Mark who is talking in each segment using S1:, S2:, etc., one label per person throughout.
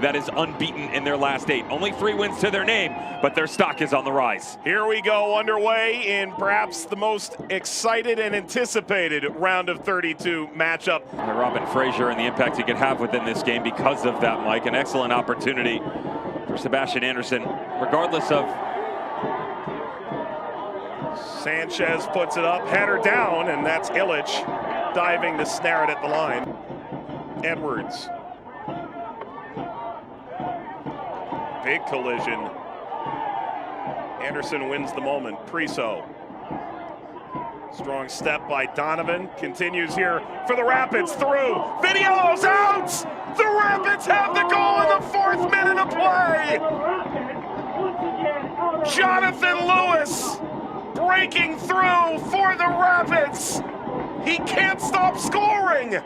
S1: that is unbeaten in their last 8. Only 3 wins to their name, but their stock is on the rise.
S2: Here we go, underway in perhaps the most excited and anticipated round of 32 matchup.
S1: Robin Frazier and the impact he could have within this game because of that, Mike. An excellent opportunity for Sebastian Anderson, regardless of...
S2: Sanchez puts it up, header down, and that's Illich diving to snare it at the line. Edwards. Big collision. Anderson wins the moment. Priso. Strong step by Donovan. Continues here for the Rapids. Through. Video's out! The Rapids have the goal in the 4th minute of play! Jonathan Lewis breaking through for the Rapids. He can't stop scoring.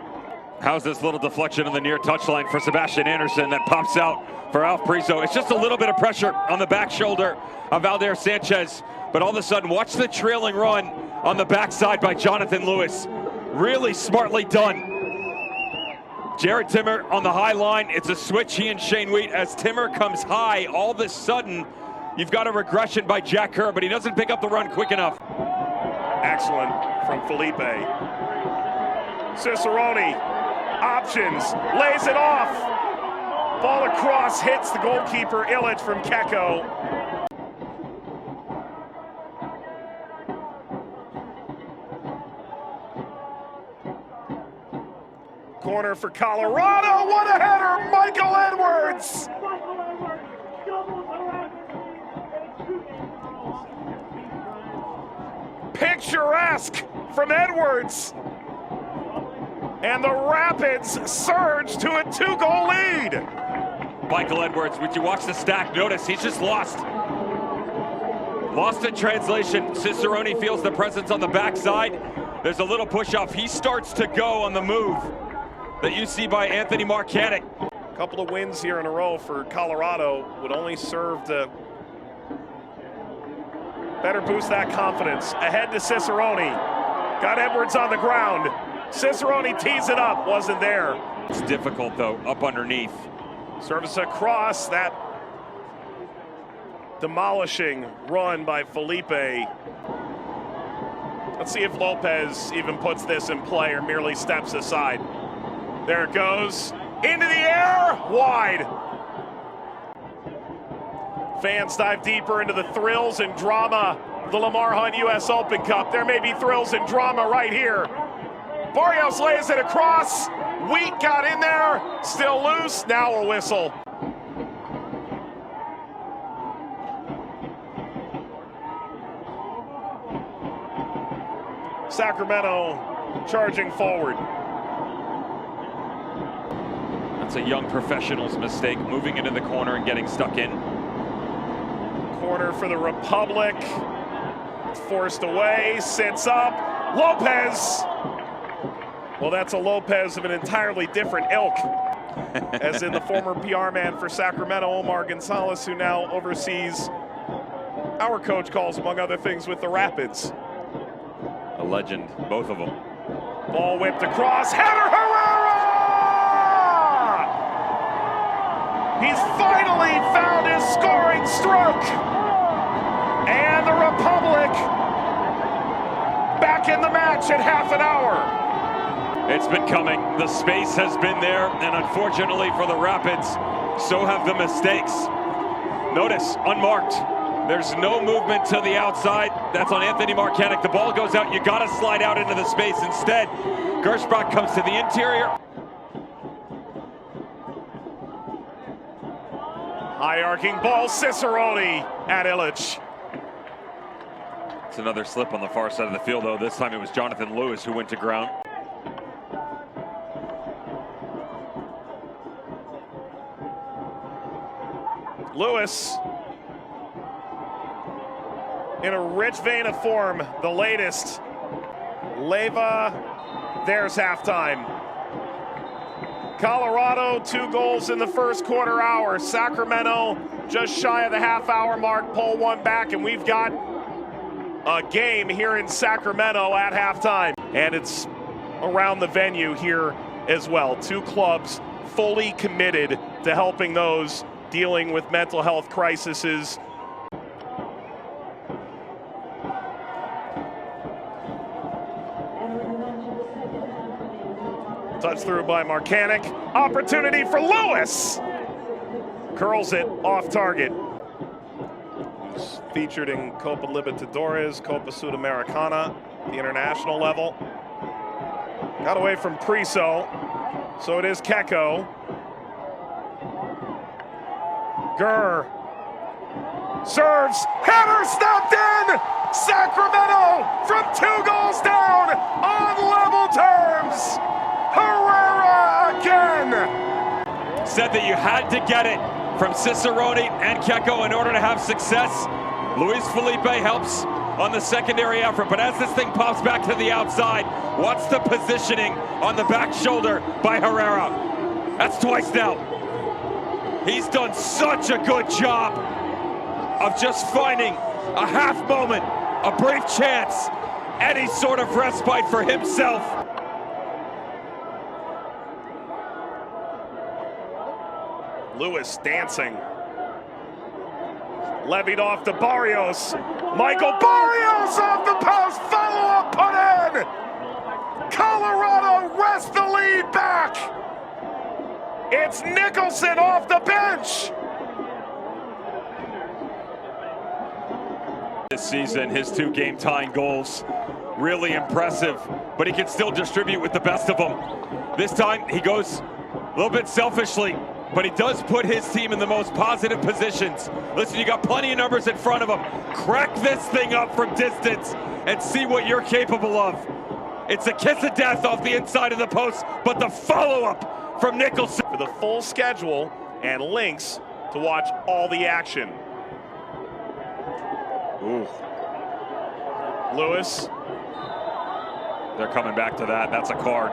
S1: How's this little deflection on the near touchline for Sebastian Anderson that pops out for Alf Priso? It's just a little bit of pressure on the back shoulder of Valder Sanchez, but all of a sudden, watch the trailing run on the backside by Jonathan Lewis. Really smartly done. Jared Timmer on the high line. It's a switch, he and Shane Wheat. As Timmer comes high, all of a sudden, you've got a regression by Jack Kerr, but he doesn't pick up the run quick enough.
S2: Excellent from Felipe. Cicerone, options, lays it off. Ball across, hits the goalkeeper, Illich from Keko. Corner for Colorado, what a header, Michael Edwards! Picturesque from Edwards. And the Rapids surge to a 2-goal lead.
S1: Michael Edwards, would you watch the stack? Notice he's just lost. Lost in translation. Cicerone feels the presence on the backside. There's a little push off. He starts to go on the move that you see by Anthony Marcanic.
S2: A couple of wins here in a row for Colorado would only serve to better boost that confidence. Ahead to Cicerone. Got Edwards on the ground. Cicerone tees it up, wasn't there.
S1: It's difficult though, up underneath.
S2: Service across, that demolishing run by Felipe. Let's see if Lopez even puts this in play or merely steps aside. There it goes, into the air, wide. Fans dive deeper into the thrills and drama of the Lamar Hunt US Open Cup. There may be thrills and drama right here. Barrios lays it across. Wheat got in there, still loose, now a whistle. Sacramento charging forward.
S1: That's a young professional's mistake, moving into the corner and getting stuck in.
S2: Corner for the Republic. It's forced away, sits up. Lopez. Well, that's a Lopez of an entirely different ilk. As in the former PR man for Sacramento, Omar Gonzalez, who now oversees our coach calls, among other things, with the Rapids.
S1: A legend, both of them.
S2: Ball whipped across, header, Herrera! He's finally found his scoring stroke. And the Republic back in the match at half an hour.
S1: It's been coming. The space has been there, and unfortunately for the Rapids, so have the mistakes. Notice, unmarked. There's no movement to the outside. That's on Anthony Marcanic. The ball goes out. You got to slide out into the space. Instead, Gershbach comes to the interior.
S2: High arcing ball, Cicerone at Illich.
S1: It's another slip on the far side of the field, though. This time it was Jonathan Lewis who went to ground.
S2: Lewis, in a rich vein of form, the latest. Leyva, there's halftime. Colorado, 2 goals in the first quarter hour. Sacramento, just shy of the half-hour mark, pull one back, and we've got a game here in Sacramento at halftime. And it's around the venue here as well. 2 clubs fully committed to helping those dealing with mental health crises. Touch through by Marcanic. Opportunity for Lewis. Curls it off target. He's featured in Copa Libertadores, Copa Sudamericana, the international level. Got away from Priso, so it is Keko. Gurr serves, header snapped in! Sacramento from 2 goals down on level terms! Herrera again!
S1: Said that you had to get it from Cicerone and Keko in order to have success. Luis Felipe helps on the secondary effort, but as this thing pops back to the outside, what's the positioning on the back shoulder by Herrera? That's twice now. He's done such a good job of just finding a half moment, a brief chance, any sort of respite for himself.
S2: Lewis dancing. Levied off to Barrios. Michael Barrios off the post. Follow-up put in. Colorado wrests the lead back. It's Nicholson off the bench.
S1: This season, his 2 game-tying goals, really impressive, but he can still distribute with the best of them. This time, he goes a little bit selfishly, but he does put his team in the most positive positions. Listen, you got plenty of numbers in front of him. Crack this thing up from distance and see what you're capable of. It's a kiss of death off the inside of the post, but the follow-up from Nicholson.
S2: For the full schedule and links to watch all the action.
S1: Ooh.
S2: Lewis.
S1: They're coming back to that. That's a card.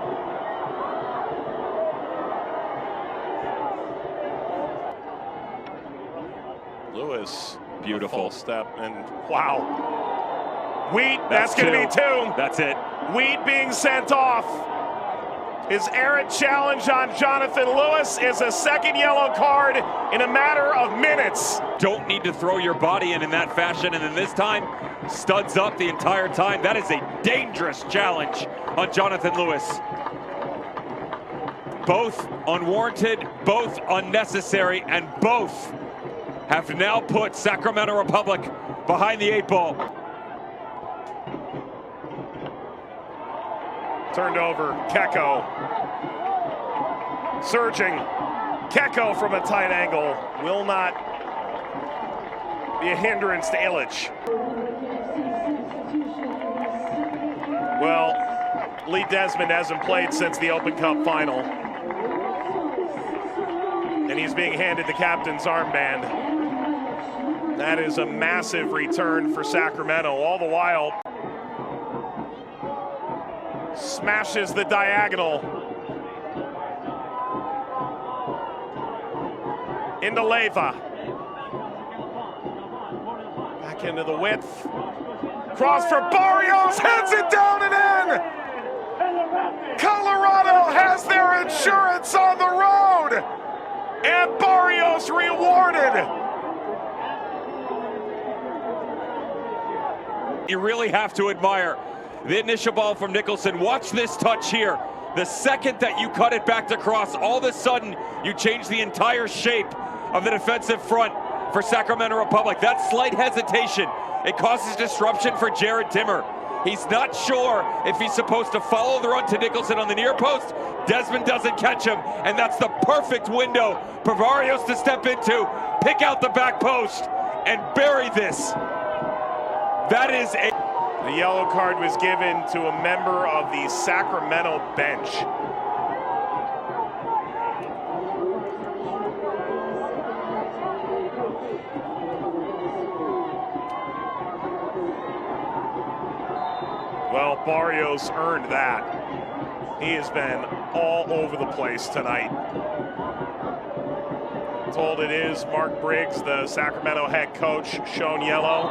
S2: Lewis.
S1: Beautiful.
S2: Full step, and wow. Wheat, that's going to be 2.
S1: That's it.
S2: Wheat being sent off. His errant challenge on Jonathan Lewis is a second yellow card in a matter of minutes.
S1: Don't need to throw your body in that fashion, and then this time, studs up the entire time. That is a dangerous challenge on Jonathan Lewis. Both unwarranted, both unnecessary, and both have now put Sacramento Republic behind the 8 ball.
S2: Turned over, Keko. Surging, Keko from a tight angle. Will not be a hindrance to Illich. Well, Lee Desmond hasn't played since the Open Cup final. And he's being handed the captain's armband. That is a massive return for Sacramento. All the while, smashes the diagonal into Leyva. Back into the width. Cross for Barrios, heads it down and in. Colorado has their insurance on the road, and Barrios rewarded.
S1: You really have to admire the initial ball from Nicholson. Watch this touch here. The second that you cut it back to cross, all of a sudden you change the entire shape of the defensive front for Sacramento Republic. That slight hesitation, it causes disruption for Jared Timmer. He's not sure if he's supposed to follow the run to Nicholson on the near post. Desmond doesn't catch him, and that's the perfect window for Barrios to step into, pick out the back post, and bury this. That is a...
S2: The yellow card was given to a member of the Sacramento bench. Well, Barrios earned that. He has been all over the place tonight. Told it is Mark Briggs, the Sacramento head coach, shown yellow.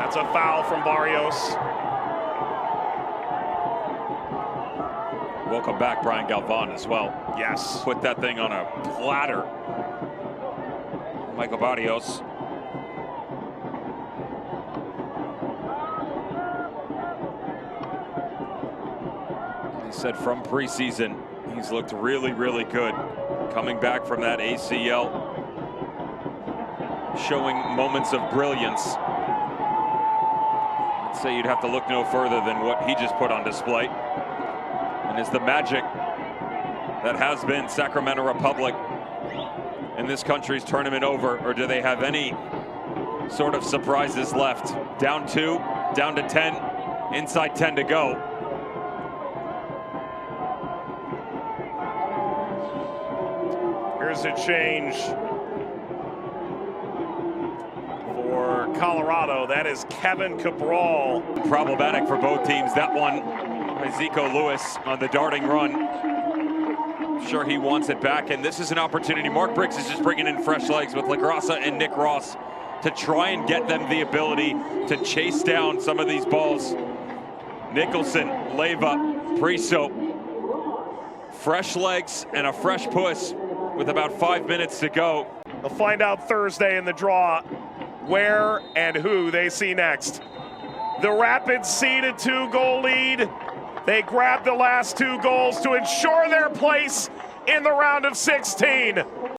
S2: That's a foul from Barrios.
S1: Welcome back, Brian Galvan, as well.
S2: Yes.
S1: Put that thing on a platter. Michael Barrios. He said from preseason, he's looked really, really good. Coming back from that ACL, showing moments of brilliance. I'd say you'd have to look no further than what he just put on display. And is the magic that has been Sacramento Republic in this country's tournament over, or do they have any sort of surprises left? Down 2, down to 10, inside 10 to go.
S2: Here's a change for Colorado. That is Kevin Cabral.
S1: Problematic for both teams. That one by Zico Lewis on the darting run. Sure, he wants it back, and this is an opportunity. Mark Briggs is just bringing in fresh legs with LaGrassa and Nick Ross to try and get them the ability to chase down some of these balls. Nicholson, Leyva, Priso. Fresh legs and a fresh push with about 5 minutes to go.
S2: They'll find out Thursday in the draw where and who they see next. The Rapids ceded 2-goal lead. They grabbed the last 2 goals to ensure their place in the round of 16.